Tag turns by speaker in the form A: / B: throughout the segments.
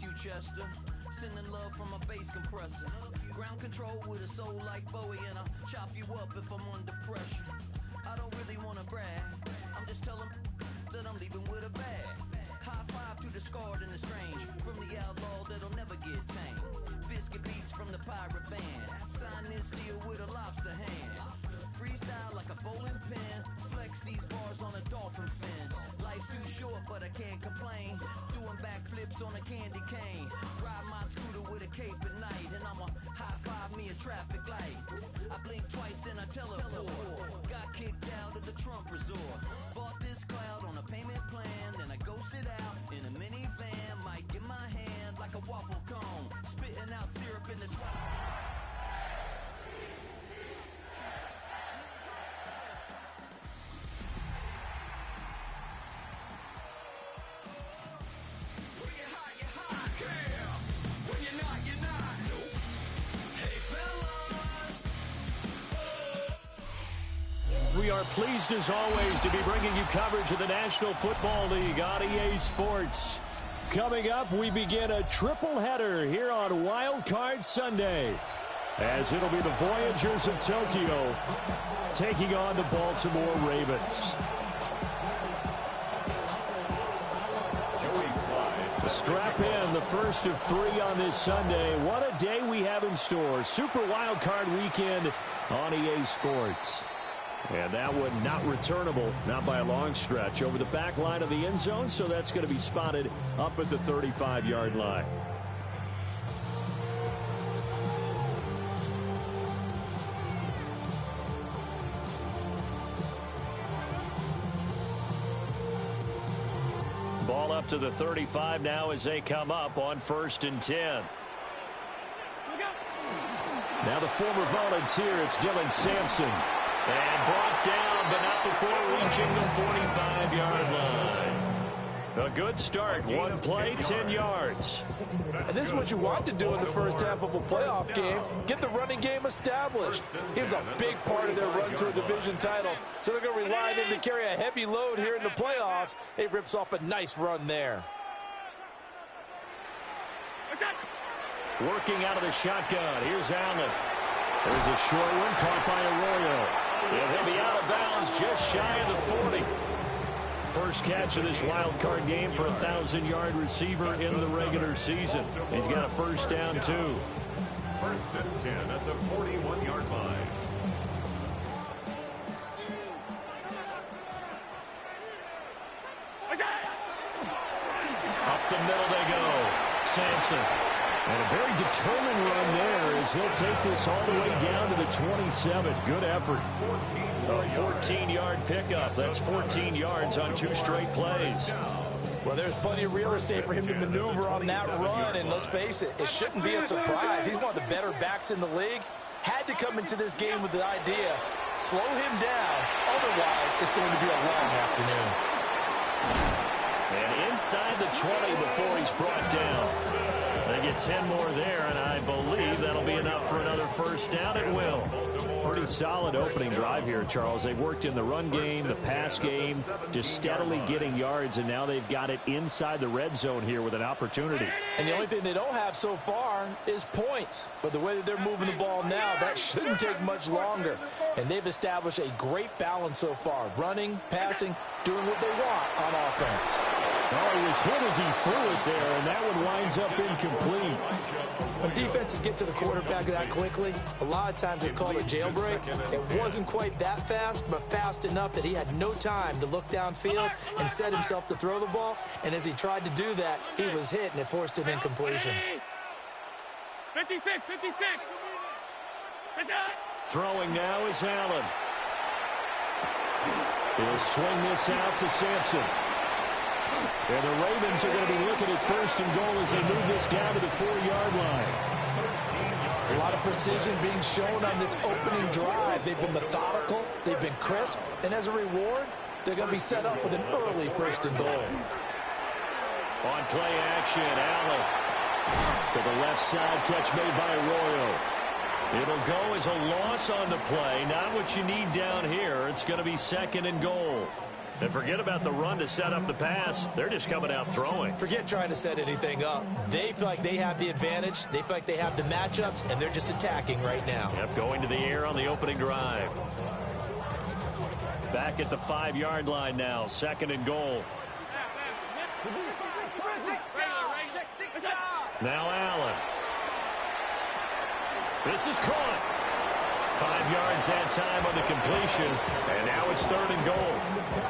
A: you, Chester. Sending love from a bass compressor. Ground control with a soul like Bowie, and I'll chop you up if I'm under pressure. I don't really wanna brag, I'm just telling that I'm leaving with a bag. High five to the scarred and the strange, from the outlaw that'll never get tamed. Biscuit beats from the pirate band, sign this deal with a lobster hand. Freestyle like a bowling pin, flex these bars on a dolphin fin. Life's too short but I can't complain, doing backflips on a candy cane. Ride my scooter with a cape at night, and I'ma high five me a traffic light. I blink twice then I teleport, got kicked out of the Trump resort. Bought this cloud on a payment plan, then I ghosted out in a minivan. Mic in my hand like a waffle cone, spitting out syrup in the twilight.
B: We are pleased as always to be bringing you coverage of the National Football League on EA Sports. Coming up, we begin a triple header here on Wild Card Sunday, as it'll be the Voyagers of Tokyo taking on the Baltimore Ravens. Strap in, the first of three on this Sunday. What a day we have in store. Super Wild Card Weekend on EA Sports. And that one not returnable, not by a long stretch, over the back line of the end zone, so that's going to be spotted up at the 35-yard line. Ball up to the 35 now as they come up on 1st and 10. Now the former Volunteer, it's Dylan Sampson. And brought down, but not before reaching the 45-yard line. A good start. One play, 10 yards.
C: And this is what you want to do in the first half of a playoff game. Get the running game established. He was a big part of their run to a division title. So they're going to rely on him to carry a heavy load here in the playoffs. He rips off a nice run there.
B: Working out of the shotgun. Here's Allen. There's a short one caught by Arroyo. And he'll be out of bounds just shy of the 40. First catch of this wild card game for a 1,000-yard receiver in the regular season. He's got a first down, too.
D: 1st and 10 at the 41-yard line.
B: Up the middle they go. Sampson. And a very determined run there as he'll take this all the way down to the 27. Good effort. A 14-yard pickup. That's 14 yards on 2 straight plays.
C: Well, there's plenty of real estate for him to maneuver on that run. And let's face it, it shouldn't be a surprise. He's one of the better backs in the league. Had to come into this game with the idea, slow him down. Otherwise, it's going to be a long afternoon.
B: And inside the 20 before he's brought down. They get 10 more there, and I believe that'll be enough for another first down. It will. Pretty solid opening drive here, Charles. They've worked in the run game, the pass game, just steadily getting yards, and now they've got it inside the red zone here with an opportunity.
C: And the only thing they don't have so far is points. But the way that they're moving the ball now, that shouldn't take much longer. And they've established a great balance so far. Running, passing, doing what they want on offense.
B: Oh, he was hit as he threw it there, and that one winds up incomplete.
C: When defenses get to the quarterback that quickly, a lot of times it's called a jailbreak. It wasn't quite that fast, but fast enough that he had no time to look downfield and set himself to throw the ball. And as he tried to do that, he was hit, and it forced an incompletion.
E: 56.
B: Throwing now is Allen. He'll swing this out to Sampson. And the Ravens are going to be looking at 1st and goal as they move this down to the 4-yard line.
C: A lot of precision being shown on this opening drive. They've been methodical, they've been crisp, and as a reward, they're going to be set up with an early 1st and goal.
B: On play action, Allen to the left side, catch made by Arroyo. It'll go as a loss on the play. Not what you need down here. It's going to be 2nd and goal. And forget about the run to set up the pass. They're just coming out throwing.
C: Forget trying to set anything up. They feel like they have the advantage. They feel like they have the matchups, and they're just attacking right now.
B: Yep, going to the air on the opening drive. Back at the 5-yard line now. 2nd and goal. Now Allen. This is caught. 5 yards that time on the completion, and now it's 3rd and goal.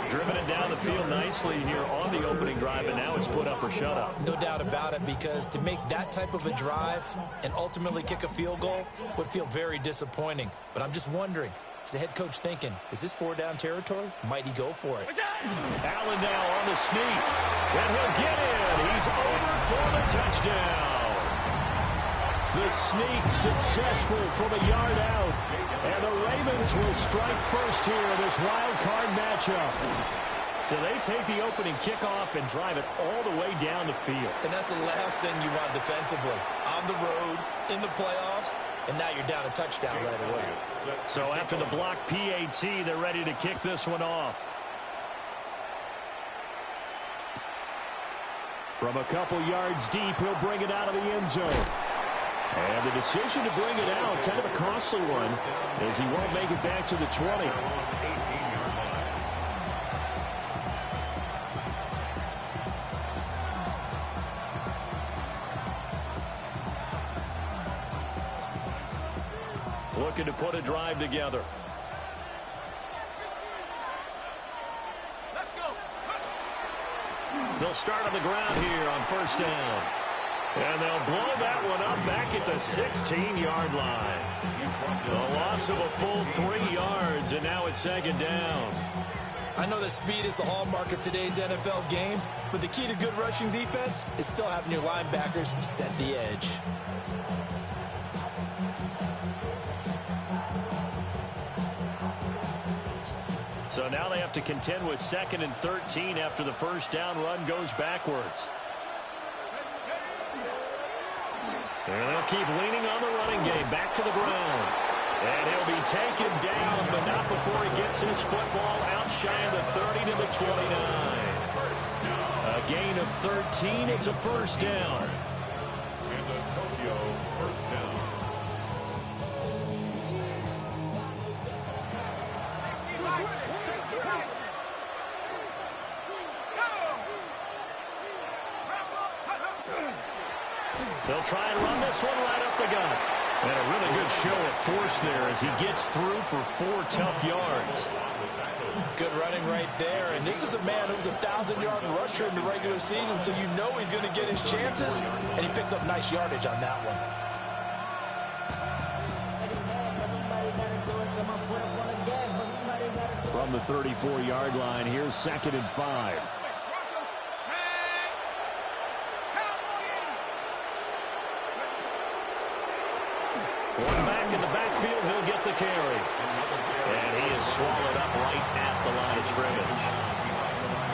B: Driven it down the field nicely here on the opening drive, and now it's put up or shut up.
C: No doubt about it, because to make that type of a drive and ultimately kick a field goal would feel very disappointing. But I'm just wondering, is the head coach thinking, is this 4-down territory? Might he go for it?
B: Allen now on the sneak, and he'll get in. He's over for the touchdown. The sneak successful from a yard out. And the Ravens will strike first here in this wild card matchup. So they take the opening kickoff and drive it all the way down the field.
C: And that's the last thing you want defensively. On the road, in the playoffs, and now you're down a touchdown right away.
B: So after the block PAT, they're ready to kick this one off. From a couple yards deep, he'll bring it out of the end zone. And the decision to bring it out, kind of a costly one, as he won't make it back to the 20. Looking to put a drive together.
E: Let's go.
B: They'll start on the ground here on 1st down. And they'll blow that one up back at the 16-yard line. A loss of a full 3 yards, and now it's 2nd down.
C: I know that speed is the hallmark of today's NFL game, but the key to good rushing defense is still having your linebackers set the edge.
B: So now they have to contend with 2nd and 13 after the 1st down run goes backwards. And they'll keep leaning on the running game. Back to the ground. And he'll be taken down, but not before he gets his football out shy of the 30 to the 29. A gain of 13. It's a 1st down.
D: And a Tokyo 1st down.
B: They'll try and run this one right up the gut. And a really good show of force there as he gets through for 4 tough yards.
C: Good running right there. And this is a man who's a 1,000-yard rusher in the regular season, so you know he's going to get his chances. And he picks up nice yardage on that one.
B: From the 34-yard line, here's 2nd and 5. One back in the backfield, he'll get the carry. And he is swallowed up right at the line of scrimmage.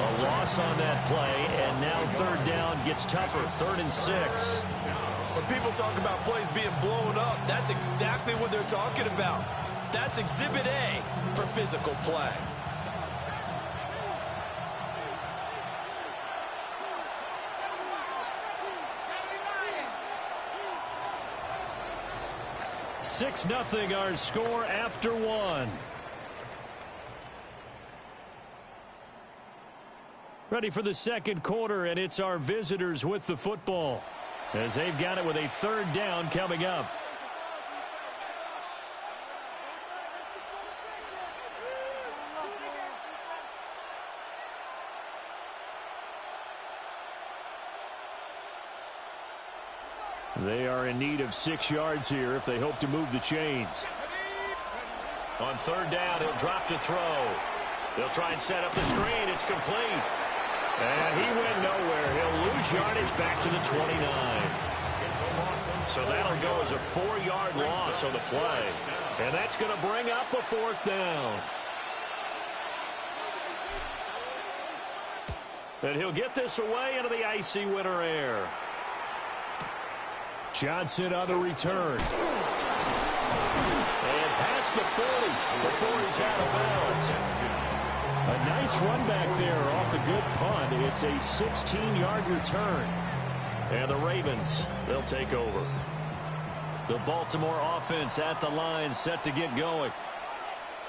B: A loss on that play, and now 3rd down gets tougher. 3rd and 6.
C: When people talk about plays being blown up, that's exactly what they're talking about. That's Exhibit A for physical play.
B: Six 0 our score after 1. Ready for the 2nd quarter, and it's our visitors with the football as they've got it with a 3rd down coming up. They are in need of 6 yards here if they hope to move the chains. On 3rd down, he'll drop to throw. They'll try and set up the screen. It's complete. And he went nowhere. He'll lose yardage back to the 29. So that'll go as a 4-yard loss on the play. And that's going to bring up a 4th down. And he'll get this away into the icy winter air. Johnson on the return. And past the 40 before he's out of bounds. A nice run back there off the good punt. It's a 16-yard return. And the Ravens, they'll take over. The Baltimore offense at the line, set to get going.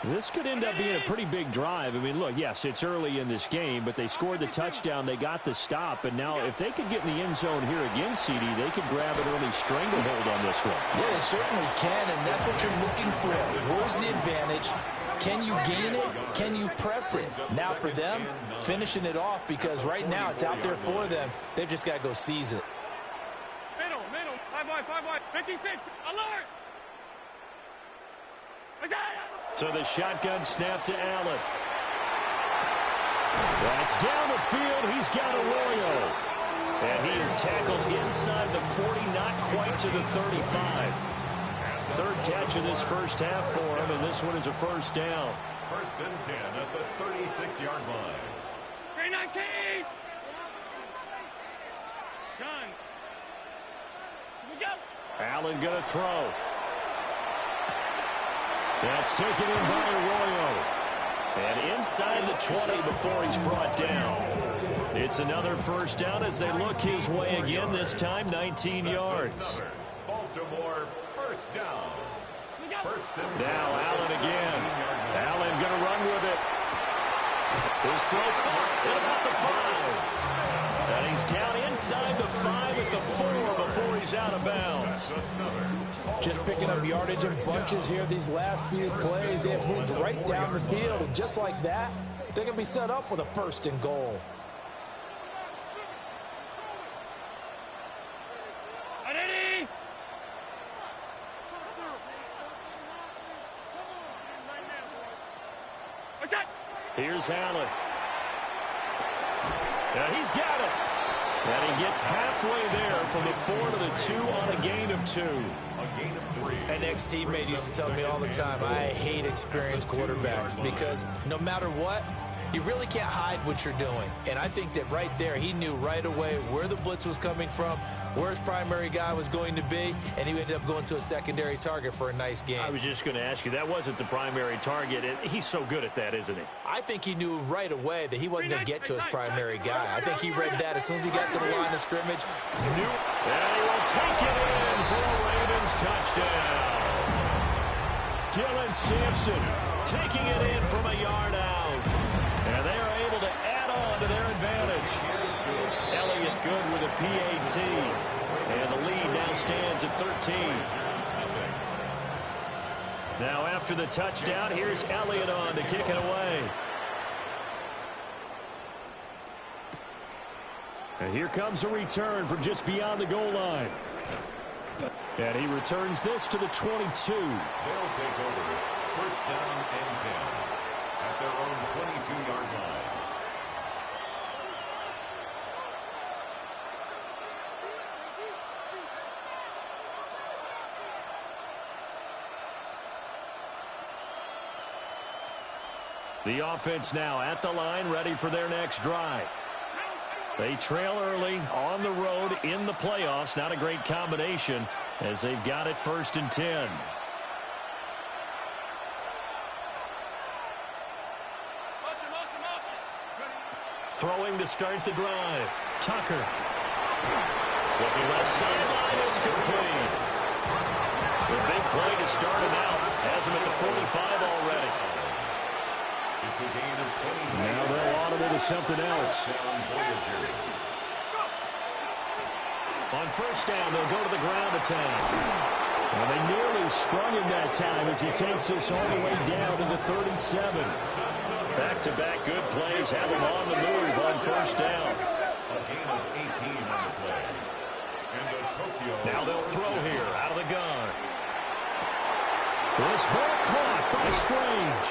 B: This could end up being a pretty big drive. I mean, look, yes, it's early in this game, but they scored the touchdown. They got the stop. And now if they could get in the end zone here again, CD, they could grab an early stranglehold on this one.
C: Yeah, they certainly can, and that's what you're looking for. Where's the advantage? Can you gain it? Can you press it? Now for them, finishing it off, because right now it's out there for them. They've just got to go seize it.
E: Middle. 5 wide. 56. Alert!
B: So the shotgun snap to Allen. That's down the field. He's got Arroyo. And he is tackled inside the 40, not quite to the 35. Third catch of this first half for him, and this one is a first down.
D: 1st and 10 at the 36-yard line.
E: 319! Done. We go.
B: Allen going to throw. That's taken in by Arroyo. And inside the 20 before he's brought down. It's another first down as they look his way again, this time 19 yards.
D: Baltimore first down. 1st and 10.
B: Now Allen again. Allen going to run with it. His throw caught at about the 5. And he's down inside the 5 at the 4 before he's out of bounds.
C: Just picking up yardage in bunches here these last few plays. They have moved right down the field, and just like that, they're going to be set up with a 1st and goal.
E: Ready? What's that?
B: Here's Allen. And he's got it. And he gets halfway there from the 4 to the 2 on a gain of 2.
D: A gain of 3.
C: An ex-teammate used to tell me all the time, I hate experienced quarterbacks because no matter what, you really can't hide what you're doing. And I think that right there, he knew right away where the blitz was coming from, where his primary guy was going to be, and he ended up going to a secondary target for a nice game.
B: I was just going to ask you, that wasn't the primary target. He's so good at that, isn't he?
C: I think he knew right away that he wasn't going to get to his primary guy. I think he read that as soon as he got to the line of scrimmage.
B: And he will take it in for a Ravens touchdown. Dylan Sampson taking it in from a yard out. And they are able to add on to their advantage. Elliott good with a PAT. And the lead now stands at 13. Now after the touchdown, here's Elliott on to kick it away. And here comes a return from just beyond the goal line. And he returns this to the 22.
D: They'll take over 1st down and 10 at their own 22-yard line.
B: The offense now at the line, ready for their next drive. They trail early on the road in the playoffs. Not a great combination as they've got it 1st and 10. Throwing to start the drive. Tucker. Looking left sideline. It's complete. The big play to start him out. Has him at the 45 already.
D: It's a gain of 20.
B: Now they'll audible to something else. On 1st down, they'll go to the ground attack. Well, they nearly sprung him that time as he takes this all the way down to the 37. Back-to-back good plays have him on the move on 1st down.
D: A gain of 18 on the play. And the Tokyo.
B: Now they'll throw here out of the gun. This ball caught by Strange.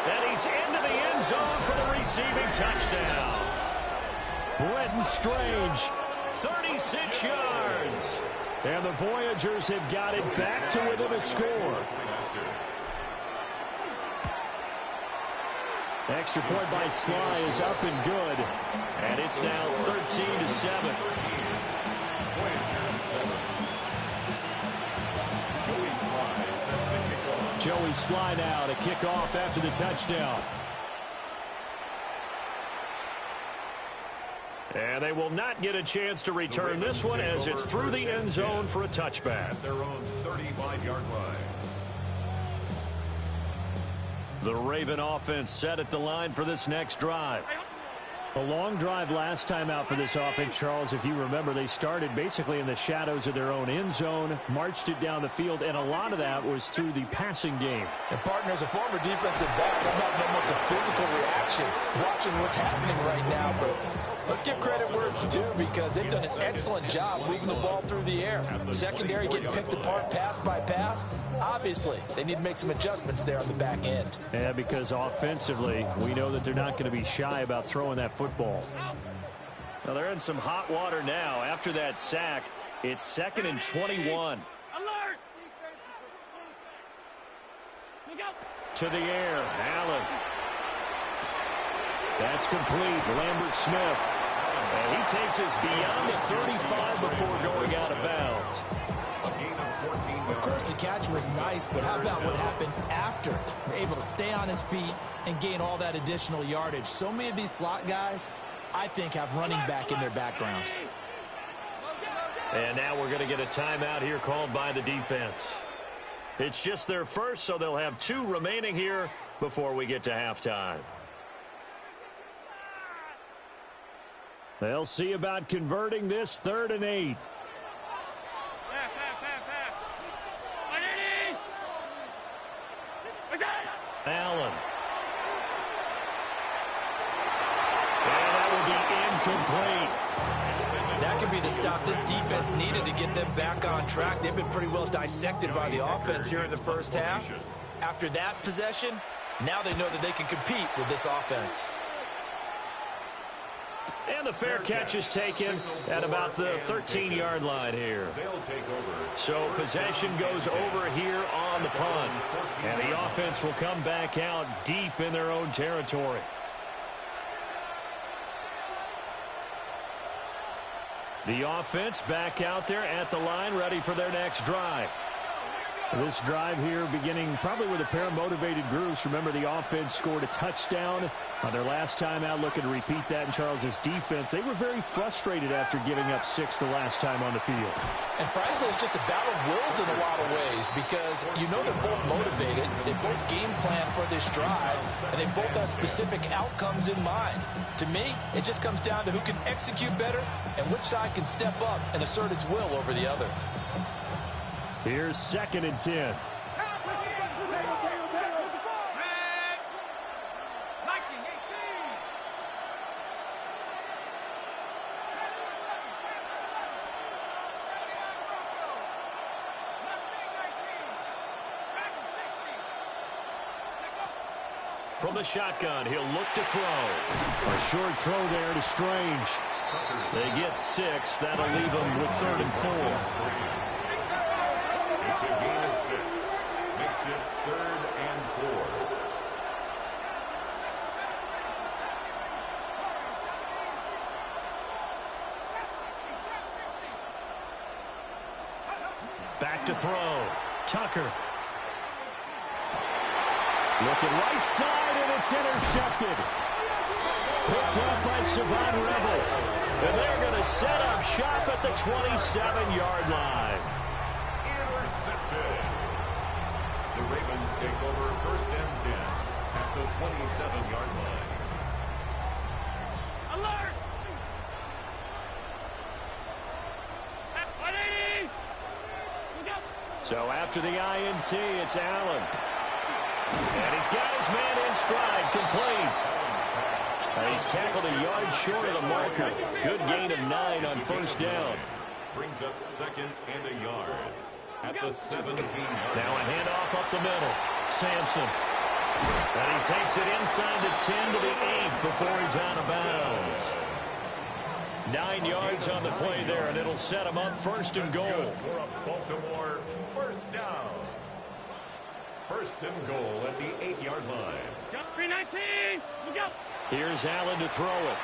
B: And he's into the end zone for the receiving touchdown. Brenton Strange, 36 yards. And the Voyagers have got it back to within a score. Extra point by Sly is up and good. And it's now 13-7. Joey Sly now to kick off after the touchdown. And they will not get a chance to return this one as it's through the end zone for a touchback.
D: At their own 35-yard line.
B: The Raven offense set at the line for this next drive. A long drive last time out for this offense, Charles. If you remember, they started basically in the shadows of their own end zone, marched it down the field, and a lot of that was through the passing game.
C: And, partner, as a former defensive back, I'm having almost a physical reaction watching what's happening right now. But let's give credit where it's due because they've done an excellent job moving the ball through the air. Secondary getting picked apart pass by pass. Obviously, they need to make some adjustments there on the back end.
B: Yeah, because offensively, we know that they're not going to be shy about throwing that football. Well, they're in some hot water now. After that sack, it's 2nd and 21.
E: Alert!
B: To the air, Allen. That's complete. Lambert Smith. And he takes us beyond the 35 before going out of bounds.
C: Of course, the catch was nice, but how about what happened after? Able to stay on his feet and gain all that additional yardage. So many of these slot guys, I think, have running back in their background.
B: And now we're going to get a timeout here called by the defense. It's just their first, so they'll have 2 remaining here before we get to halftime. They'll see about converting this 3rd and 8. Allen. And that will be incomplete.
C: That could be the stop this defense needed to get them back on track. They've been pretty well dissected by the offense here in the first half. After that possession, now they know that they can compete with this offense.
B: And the fair catch is taken at about the 13-yard line here. So possession goes over here on the punt. And the offense will come back out deep in their own territory. The offense back out there at the line, ready for their next drive. This drive here beginning probably with a pair of motivated groups. Remember, the offense scored a touchdown on their last time out. Looking to repeat that in Charles's defense. They were very frustrated after giving up 6 the last time on the field.
C: And frankly, it's just a battle of wills in a lot of ways because you know they're both motivated. They both game plan for this drive, and they both have specific outcomes in mind. To me, it just comes down to who can execute better and which side can step up and assert its will over the other.
B: Here's 2nd and 10. From the shotgun, he'll look to throw. A short throw there to Strange. They get 6. That'll leave them with 3rd and 4.
D: It's a gain of 6. Makes it 3rd and 4.
B: Back to throw. Tucker. Looking right side, and it's intercepted. Picked up by Savon Revel. And they're going to set up shop at the 27-yard line.
D: Intercepted. The Ravens take over 1st and 10 at the 27-yard line.
E: Alert! 180!
B: So after the INT, it's Allen. And he's got his man in stride, complete. And he's tackled a yard short of the marker. Good gain of 9 on 1st down.
D: Brings up 2nd and a yard at the 17-yard line.
B: Now a handoff up the middle. Sampson. And he takes it inside the 10 to the 8 before he's out of bounds. 9 yards on the play there, and it'll set him up 1st and goal.
D: For a Baltimore 1st down. 1st and goal at the 8-yard line.
E: 319! Look out!
B: Here's Allen to throw it.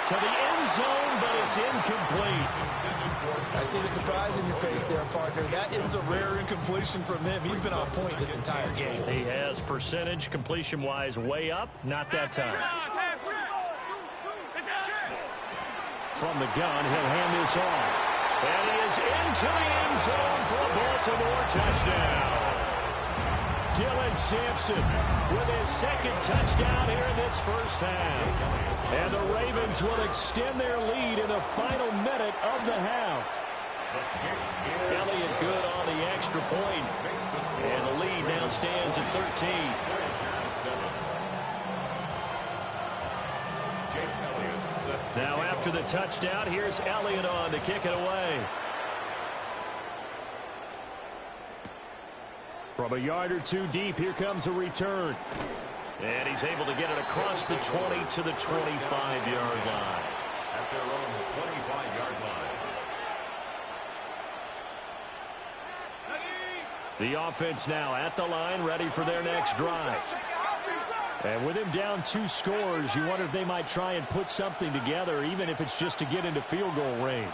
B: To the end zone, but it's incomplete.
C: I see the surprise in your face there, partner. That is a rare incompletion from him. He's been on point this entire game.
B: He has percentage completion-wise way up. Not that time. From the gun, he'll hand this off. And he is into the end zone for a Baltimore touchdown. Dylan Sampson with his second touchdown here in this first half. And the Ravens will extend their lead in the final minute of the half. Elliott good on the extra point. And the lead now stands at 13. Now after the touchdown, here's Elliott on to kick it away. From a yard or two deep, here comes a return. And he's able to get it across the 20 to the 25-yard line.
D: At their own 25-yard line.
B: The offense now at the line, ready for their next drive. And with him down 2 scores, you wonder if they might try and put something together, even if it's just to get into field goal range.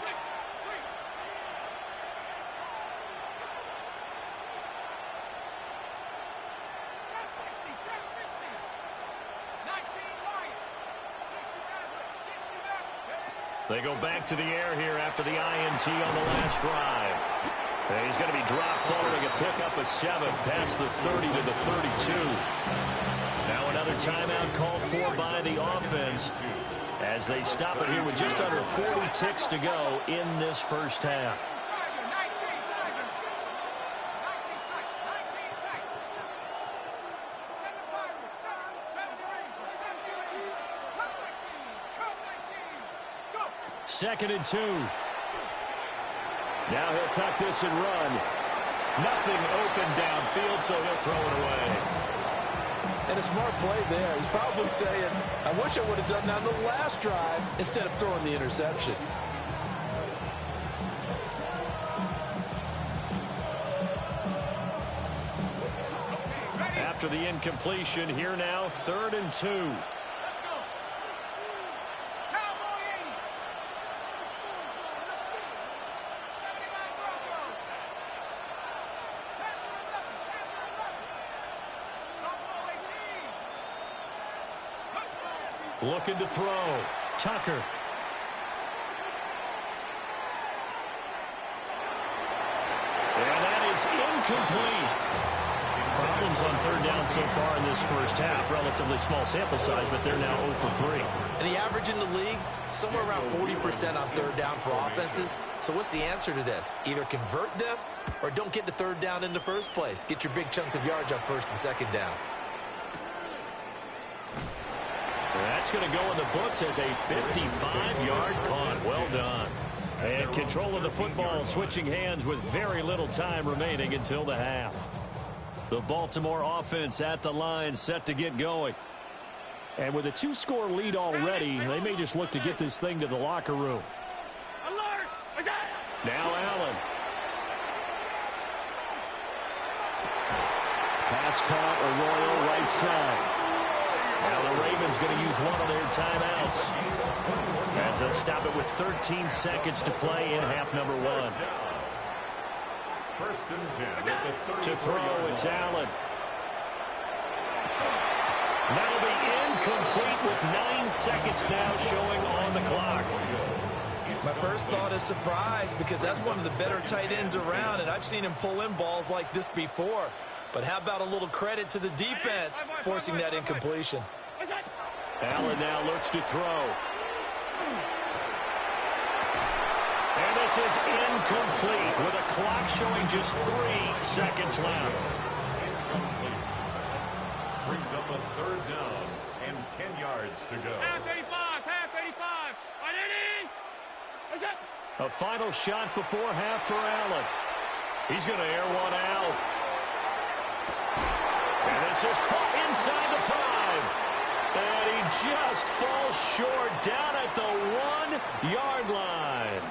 B: They go back to the air here after the INT on the last drive. And he's going to be dropped following a pickup of 7 past the 30 to the 32. Now another timeout called for by the offense as they stop it here with just under 40 ticks to go in this first half. Second and 2. Now he'll tuck this and run. Nothing open downfield, so he'll throw it away.
C: And a smart play there. He's probably saying, I wish I would have done that on the last drive instead of throwing the interception.
B: After the incompletion, here now, 3rd and 2. Looking to throw. Tucker. And that is incomplete. Problems on 3rd down so far in this first half. Relatively small sample size, but they're now 0 for 3.
C: And the average in the league, somewhere around 40% on 3rd down for offenses. So what's the answer to this? Either convert them or don't get to 3rd down in the first place. Get your big chunks of yards on 1st and 2nd down.
B: That's going to go in the books as a 55-yard punt. Well done. And control of the football switching hands with very little time remaining until the half. The Baltimore offense at the line set to get going. And with a 2-score lead already, they may just look to get this thing to the locker room. Now Allen. Pass caught, Arroyo right side. Now the Ravens going to use one of their timeouts as they'll stop it with 13 seconds to play in half number 1.
D: 1st and 10.
B: To throw, it's Allen. That'll be incomplete with 9 seconds now showing on the clock.
C: My first thought is surprise because that's one of the better tight ends around, and I've seen him pull in balls like this before. But how about a little credit to the defense forcing that incompletion?
B: Allen now looks to throw. And this is incomplete with a clock showing just 3 seconds left.
D: Brings up a 3rd down and 10 yards to go.
E: Half 85, half 85.
B: A final shot before half for Allen. He's going to air one out. And this is caught inside the 5. And he just falls short down at the 1-yard line.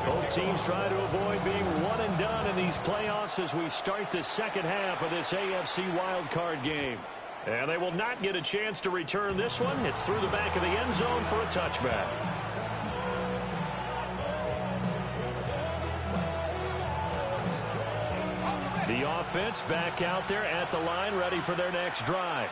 B: Both teams try to avoid being one and done in these playoffs as we start the second half of this AFC wildcard game. And they will not get a chance to return this one. It's through the back of the end zone for a touchback. The offense back out there at the line, ready for their next drive.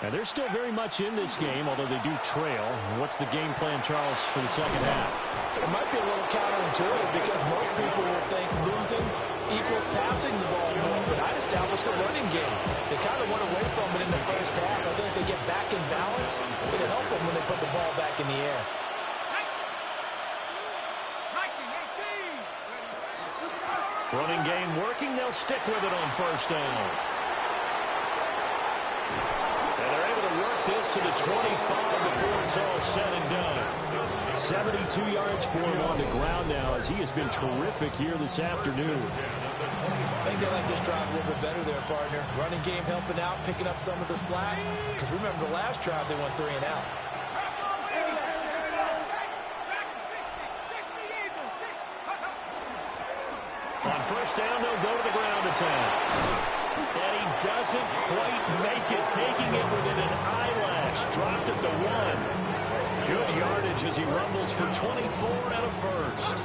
B: And they're still very much in this game, although they do trail. What's the game plan, Charles, for the second half?
C: It might be a little counterintuitive because most people will think losing equals passing the ball more, but I'd establish the running game. They kind of went away from it in the first half. I think if they get back in balance, it'll help them when they put the ball back in the air.
B: Running game working. They'll stick with it on first down. And they're able to work this to the 25 before it's all said and done. 72 yards for him on the ground now as he has been terrific here this afternoon.
C: I think they like this drive a little bit better there, partner. Running game helping out, picking up some of the slack. Because remember, the last drive they went 3 and out.
B: On first down, they'll go to the ground attack. And he doesn't quite make it, taking it within an eyelash. Dropped at the 1. Good yardage as he rumbles for 24 and a first.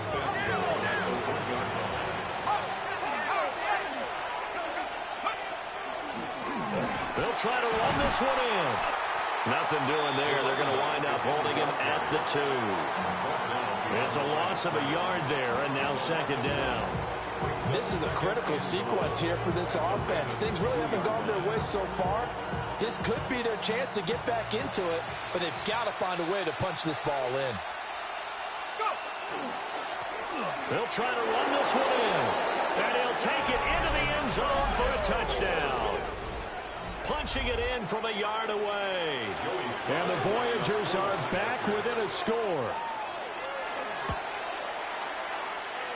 B: They'll try to run this one in. Nothing doing there. They're going to wind up holding him at the 2. It's a loss of a yard there, and now second down.
C: This is a critical sequence here for this offense. Things really haven't gone their way so far. This could be their chance to get back into it, but they've got to find a way to punch this ball in.
B: They'll try to run this one in, and he'll take it into the end zone for a touchdown. Punching it in from a yard away. And the Voyagers are back within a score.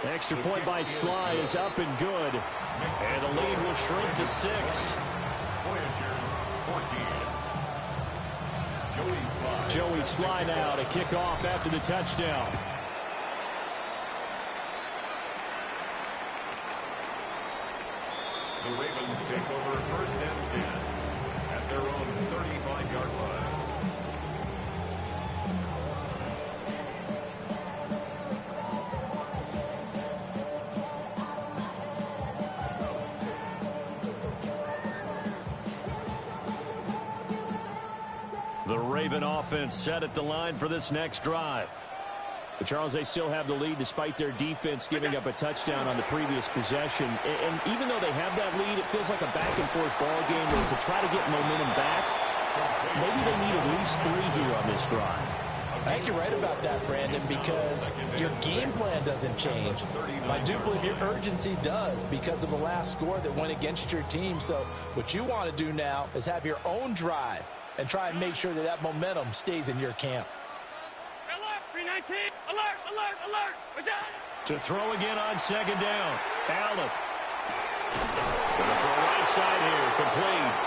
B: Extra point by Sly is up and good. And the lead will shrink to 6.
D: Voyagers 14.
B: Joey Sly now to kick off after the touchdown.
D: The Ravens take over first and 10 at their own 35-yard line.
B: The Raven offense set at the line for this next drive. But Charles, they still have the lead despite their defense giving up a touchdown on the previous possession. And even though they have that lead, it feels like a back-and-forth ball game where to try to get momentum back, maybe they need at least 3 here on this drive.
C: I think you're right about that, Brandon, because your game plan doesn't change. I do believe your urgency does because of the last score that went against your team. So what you want to do now is have your own drive and try and make sure that that momentum stays in your camp.
E: Alert, 319. Alert, alert, alert. What's that?
B: To throw again on second down. Allen. Gonna throw right side here. Complete.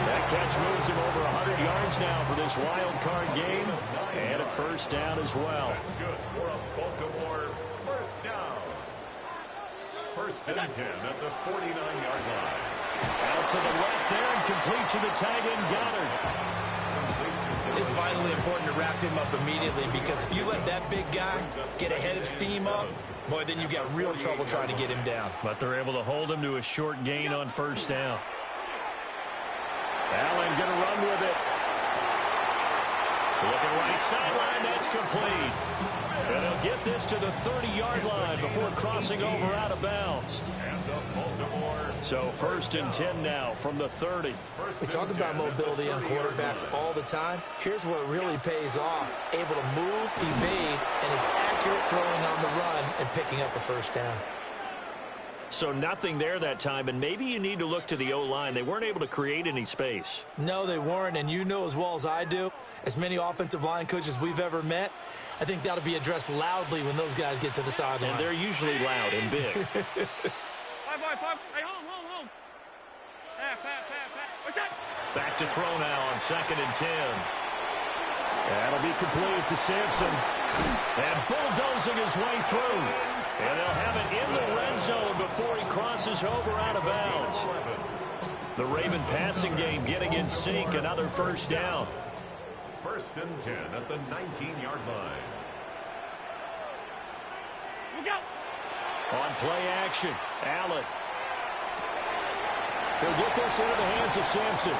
B: That catch moves him over 100 yards now for this wild card game. And a first down as well.
D: That's good for a Baltimore first down. First and 10 at the 49-yard line.
B: Out to the left there and complete to the tight end Goddard.
C: It's vitally important to wrap him up immediately because if you let that big guy get a head of steam up, boy, then you've got real trouble trying to get him down.
B: But they're able to hold him to a short gain on first down. Allen going to run with it. Looking right sideline, that's complete. And he'll get this to the 30-yard line before crossing over out of bounds. So first and 10 now from the 30.
C: We talk about mobility on quarterbacks all the time. Here's where it really pays off. Able to move, evade, and is accurate throwing on the run and picking up a first down.
B: So nothing there that time, and maybe you need to look to the O-line. They weren't able to create any space.
C: No, they weren't, and you know as well as I do, as many offensive line coaches we've ever met, I think that'll be addressed loudly when those guys get to the sideline.
B: And they're usually loud and big.
E: 5, 5. Hey, home. Half. What's that?
B: Back to throw now on second and 10. That'll be complete to Sampson. And bulldozing his way through. And they'll have it in the red zone before he crosses over out of bounds. The Raven passing game getting in sync. Another first down.
D: First and 10 at the 19-yard line.
E: Look out.
B: On play action, Allen He'll get this into the hands of Sampson.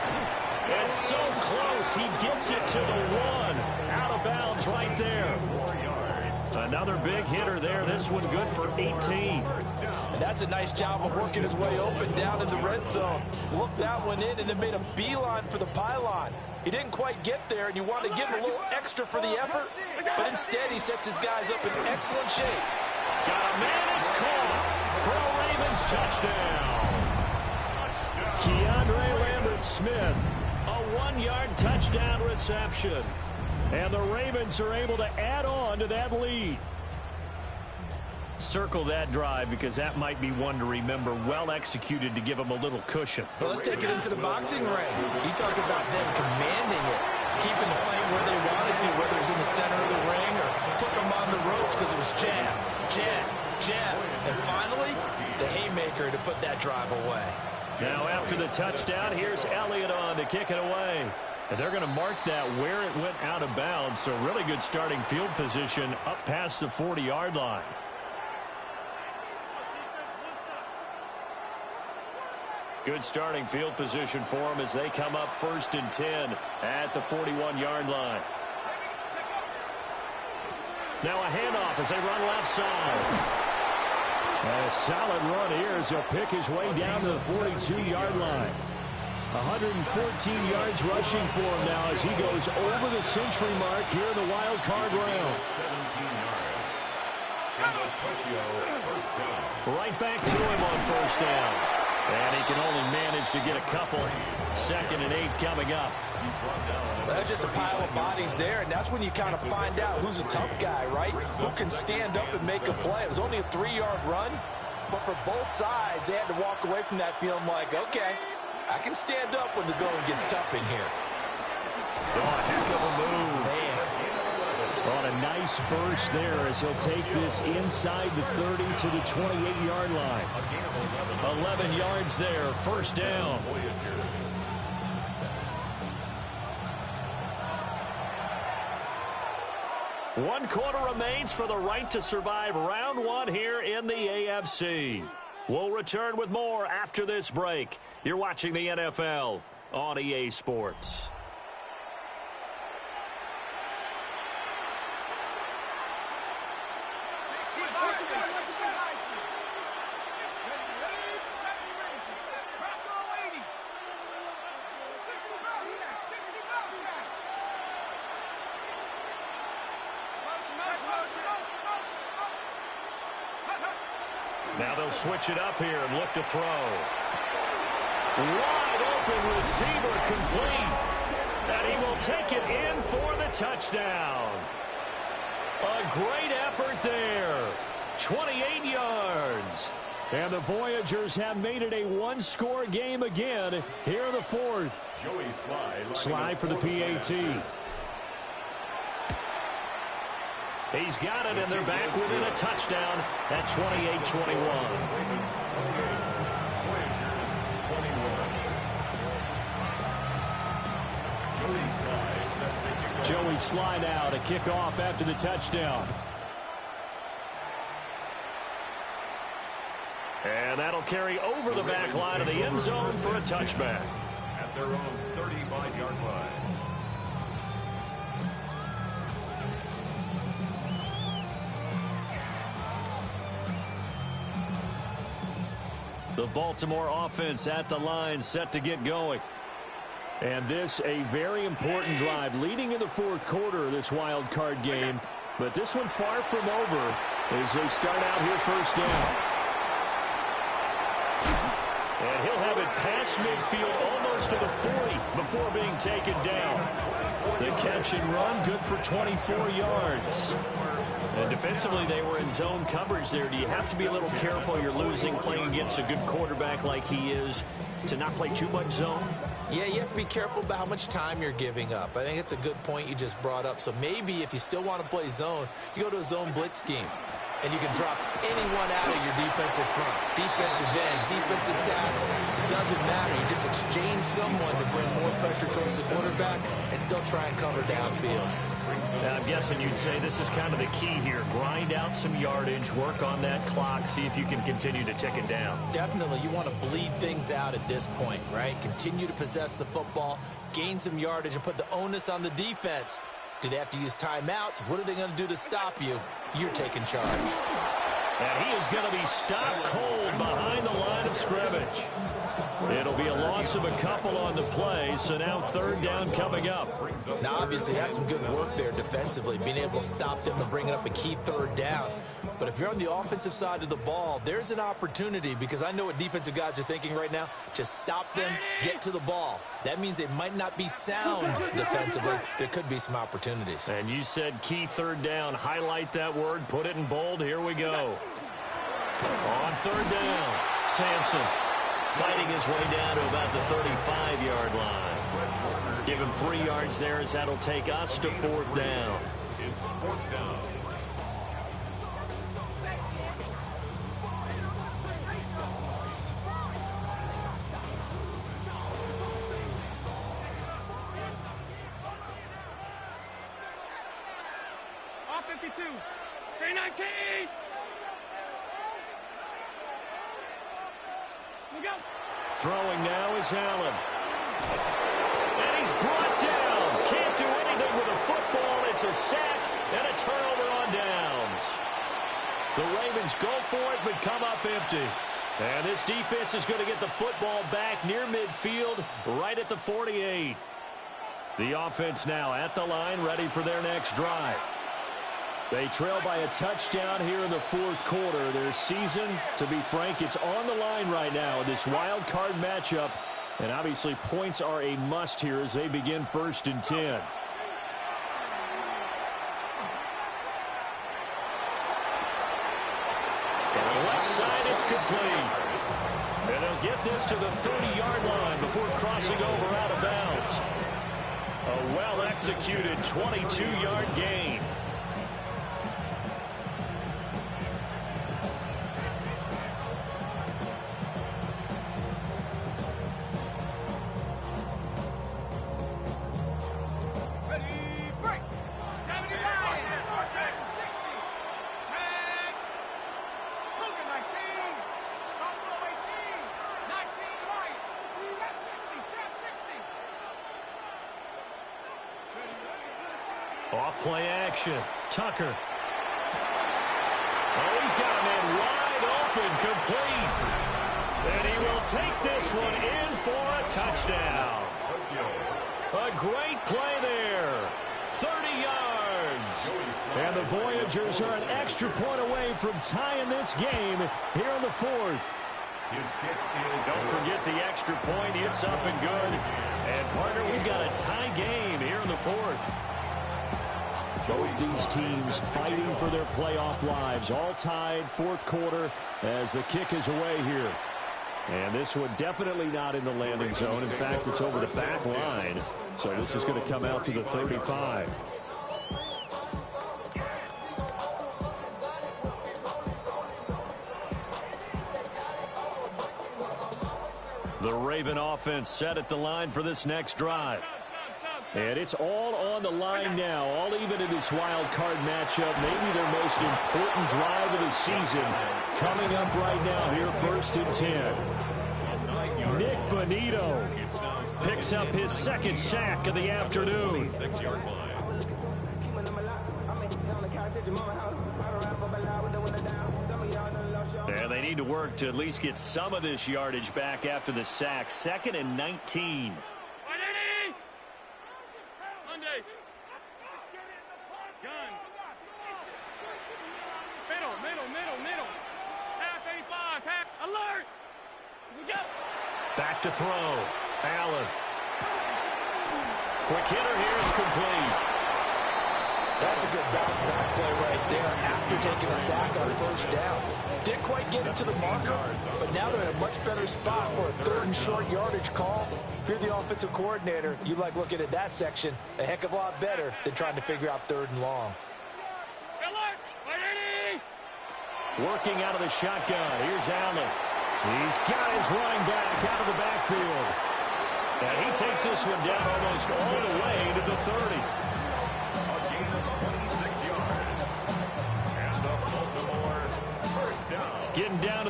B: And so close, he gets it to the 1. Out of bounds right there. Another big hitter there. This one good for 18.
C: And that's a nice job of working his way open down in the red zone. Looked that one in and then made a beeline for the pylon. He didn't quite get there, and you want to give him a little extra for the effort, but instead he sets his guys up in excellent shape.
B: Got a man, it's caught for a Ravens touchdown. Keandre Lambert-Smith, a 1-yard touchdown reception. And the Ravens are able to add on to that lead. Circle that drive because that might be one to remember. Well executed to give them a little cushion.
C: Well, let's take it into the boxing ring. You talk about them commanding it, keeping the fight where they wanted to, whether it was in the center of the ring or putting them on the ropes because it was jab, jab, jab. And finally, the haymaker to put that drive away.
B: Now after the touchdown, here's Elliott on to kick it away. And they're going to mark that where it went out of bounds. So really good starting field position up past the 40-yard line. Good starting field position for them as they come up 1st and 10 at the 41-yard line. Now a handoff as they run left side. A solid run here as he'll pick his way down to the 42-yard line. 114 yards rushing for him now as he goes over the century mark here in the wild card round.
D: 17 yards. And the Tokyo first down.
B: Right back to him on 1st down. And he can only manage to get a couple. 2nd and 8 coming up.
C: That's just a pile of bodies there, and that's when you kind of find out who's a tough guy, right? Who can stand up and make a play. It was only a 3-yard run, but for both sides, they had to walk away from that feeling like, okay, I can stand up when the going gets tough in here.
B: Oh, a heck of a move.
C: Man.
B: On a nice burst there as he'll take this inside the 30 to the 28-yard line. 11 yards there, 1st down. 1 quarter remains for the right to survive round 1 here in the AFC. We'll return with more after this break. You're watching the NFL on EA Sports. Now they'll switch it up here and look to throw. Wide open receiver complete. And he will take it in for the touchdown. A great effort there. 28 yards. And the Voyagers have made it a 1-score game again here in the 4th.
D: Joey Slye.
B: Slye for the PAT. He's got it, and they're back within a touchdown at 28-21. Joey Slye now to kick off after the touchdown. And that'll carry over the back line of the end zone for a touchback.
D: At their own 35-yard line.
B: The Baltimore offense at the line set to get going. And this a very important drive leading in the 4th quarter of this wild card game. But this one far from over as they start out here 1st down. And he'll have it past midfield almost to the 40 before being taken down. The catch and run good for 24 yards. And defensively, they were in zone coverage there. Do you have to be a little careful? You're losing, playing against a good quarterback like he is, to not play too much zone?
C: Yeah, you have to be careful about how much time you're giving up. I think it's a good point you just brought up. So maybe if you still want to play zone, you go to a zone blitz scheme. And you can drop anyone out of your defensive front. Defensive end, defensive tackle. It doesn't matter. You just exchange someone to bring more pressure towards the quarterback and still try and cover downfield.
B: Now, I'm guessing you'd say this is kind of the key here. Grind out some yardage, work on that clock, see if you can continue to tick it down.
C: Definitely, you want to bleed things out at this point, right? Continue to possess the football, gain some yardage, and put the onus on the defense. Do they have to use timeouts? What are they going to do to stop you? You're taking charge.
B: And he is going to be stopped cold behind the line of scrimmage. It'll be a loss of a couple on the play, so now third down coming up.
C: Now, obviously, that's some good work there defensively, being able to stop them and bringing up a key third down. But if you're on the offensive side of the ball, there's an opportunity, because I know what defensive guys are thinking right now. Just stop them, get to the ball. That means they might not be sound defensively. There could be some opportunities.
B: And you said key third down. Highlight that word, put it in bold. Here we go. On third down, Sampson fighting his way down to about the 35-yard line. Give him 3 yards there, as that'll take us to fourth down.
D: It's fourth down.
E: Off 52. 319. We go.
B: Throwing now is Allen. And he's brought down. Can't do anything with a football. It's a sack and a turnover on downs. The Ravens go for it but come up empty. And this defense is going to get the football back near midfield, right at the 48. The offense now at the line, ready for their next drive. They trail by a touchdown here in the fourth quarter. Their season, to be frank, it's on the line right now in this wild card matchup. And obviously points are a must here as they begin 1st and 10. From the left side, it's complete. And they'll get this to the 30-yard line before crossing over out of bounds. A well-executed 22-yard gain. Off play action. Tucker. Oh, he's got a man wide open, complete. And he will take this one in for a touchdown. A great play there. 30 yards. And the Voyagers are an extra point away from tying this game here in the fourth.
D: His kick is
B: Don't forget the extra point. It's up and good. And, partner, we've got a tie game here in the fourth. Both these teams fighting for their playoff lives. All tied, fourth quarter, as the kick is away here. And this one definitely not in the landing zone. In fact, it's over the back line. So this is going to come out to the 35. The Raven offense set at the line for this next drive. And it's all on the line now, all even in this wild card matchup. Maybe their most important drive of the season coming up right now here, 1st and 10. Nick Bonito picks up his second sack of the afternoon.
D: 6-yard line.
B: And they need to work to at least get some of this yardage back after the sack. 2nd and 19.
E: Alert! We go!
B: Back to throw. Allen. Quick hitter here is complete.
C: That's a good bounce back play right there after taking a sack on 1st down. Didn't quite get it to the marker, but now they're in a much better spot for a 3rd and short yardage call. If you're the offensive coordinator, you like looking at that section a heck of a lot better than trying to figure out 3rd and long.
B: Working out of the shotgun. Here's Allen. He's got his running back out of the backfield. And he takes this one down almost all the way to the 30.
D: A gain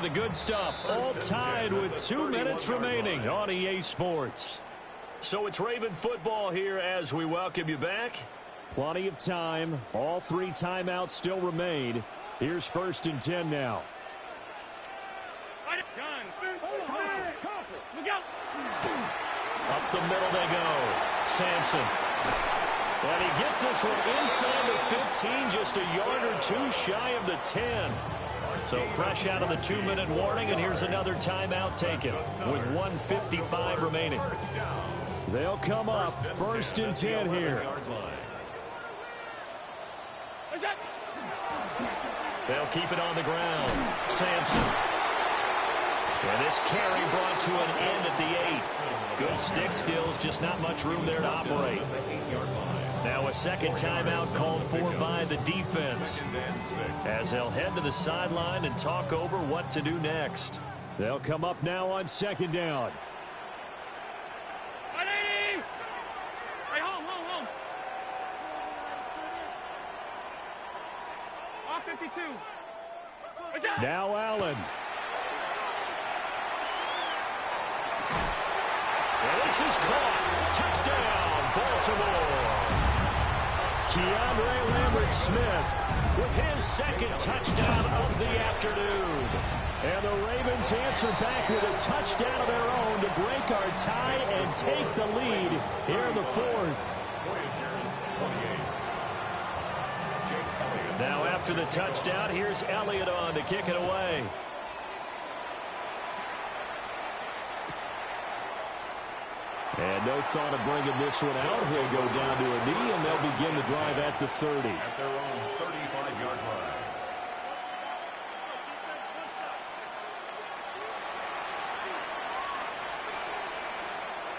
B: the good stuff. All tied with 2 minutes remaining on EA Sports. So it's Raven football here as we welcome you back. Plenty of time. All 3 timeouts still remain. Here's 1st and 10 now. Up the middle they go. Sampson. And he gets this one inside the 15, just a yard or 2 shy of the 10. So fresh out of the 2-minute warning, and here's another timeout taken with 1:55 remaining. They'll come up 1st and 10 here. They'll keep it on the ground. Sampson. And this carry brought to an end at the 8. Good stick skills, just not much room there to operate. Now a second timeout called for by the defense, as they'll head to the sideline and talk over what to do next. They'll come up now on 2nd down.
E: Hey, home. Off 52.
B: Now Allen. And this is caught. Touchdown, Baltimore. Keandre Lambert-Smith with his 2nd touchdown of the afternoon. And the Ravens answer back with a touchdown of their own to break our tie and take the lead here in the 4th. Now after the touchdown, here's Elliott on to kick it away. And no thought of bringing this one out. He'll go down to a knee, and they'll begin the drive at the 30.
D: At their own 35-yard line.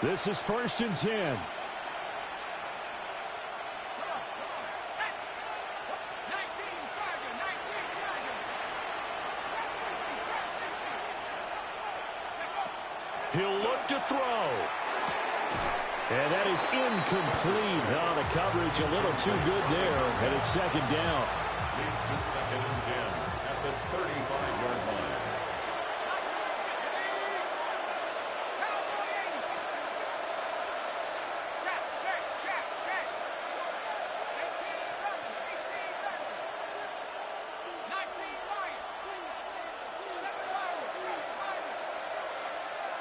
B: This is 1st and 10. He'll look to throw. And that is incomplete. Oh, the coverage a little too good there, and it's 2nd down.
D: Leads to 2nd and 10 at the 35-yard line.
E: Check. 19 Lion. 7 Lion. 7 Lion.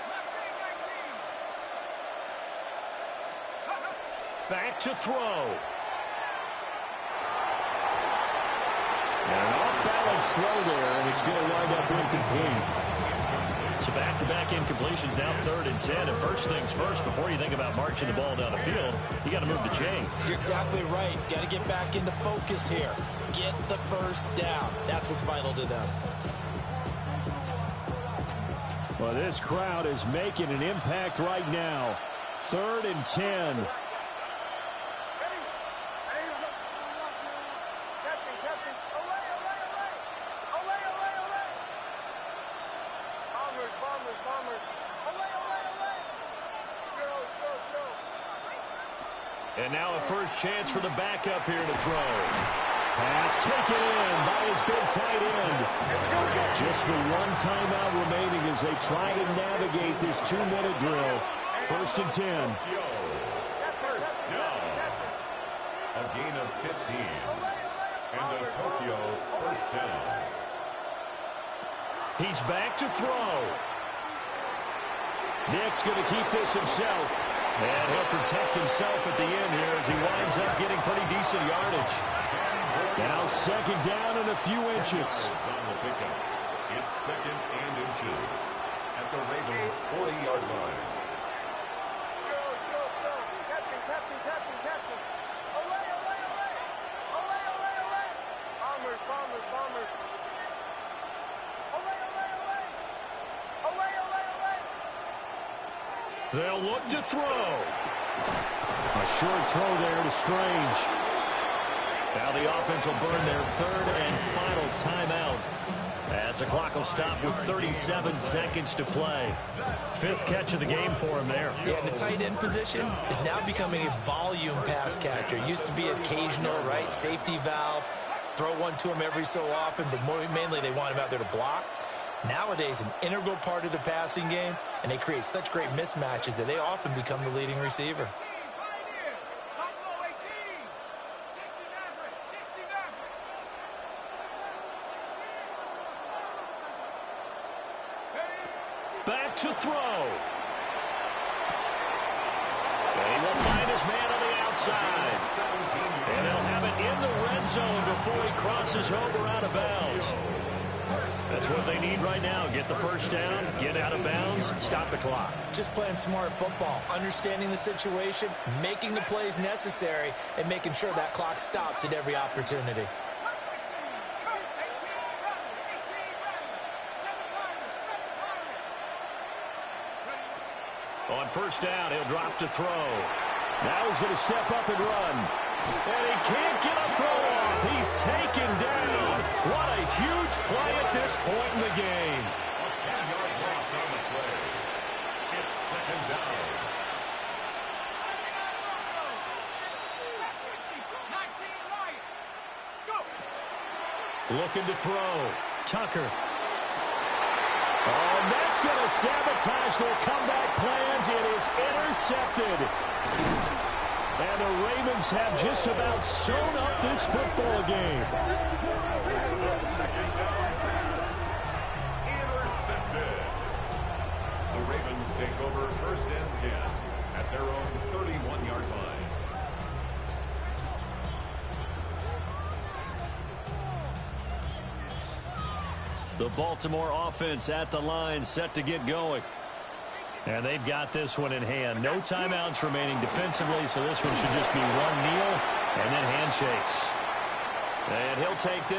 E: Mustang 19.
B: Back to throw. And an off-balance throw there, and it's going to wind up incomplete. So back-to-back incompletions, now 3rd and 10. And first things first, before you think about marching the ball down the field, you got to move the chains.
C: You're exactly right. Got to get back into focus here. Get the 1st down. That's what's vital to them.
B: Well, this crowd is making an impact right now. 3rd and 10. And now a first chance for the backup here to throw. Pass taken in by his big tight end. Just with 1 timeout remaining as they try to navigate this 2-minute drill. 1st and 10.
D: First down. A gain of 15. And a Tokyo 1st down.
B: He's back to throw. Nick's going to keep this himself. And he'll protect himself at the end here as he winds up getting pretty decent yardage. Now 2nd down and a few inches.
D: On the pickup. It's 2nd and inches at the Ravens 40-yard line.
E: Captain. Away. Bombers. Away.
B: They'll look to throw. A short throw there to Strange. Now the offense will burn their 3rd and final timeout as the clock will stop with 37 seconds to play. 5th catch of the game for him there.
C: Yeah, and the tight end position is now becoming a volume pass catcher. Used to be occasional, right? Safety valve. Throw one to him every so often, but mainly they want him out there to block. Nowadays, an integral part of the passing game, and they create such great mismatches that they often become the leading receiver.
B: Back to throw. And he will find his man on the outside. And he'll have it in the red zone before he crosses over out of bounds. That's what they need right now. Get the first down, get out of bounds, stop the clock.
C: Just playing smart football, understanding the situation, making the plays necessary, and making sure that clock stops at every opportunity.
B: On first down, he'll drop to throw. Now he's going to step up and run. And he can't get a throw off. He's taken down. What a huge play at this point in the game.
D: A 10-yard loss on the play. It's second down.
B: Looking to throw. Tucker. Oh, and that's going to sabotage their comeback plans. It is intercepted. And the Ravens have just about sewn up this football game.
D: The second down pass. Intercepted. The Ravens take over first and 10 at their own 31-yard line.
B: The Baltimore offense at the line, set to get going. And they've got this one in hand. No timeouts remaining defensively, so this one should just be one kneel and then handshakes. And he'll take this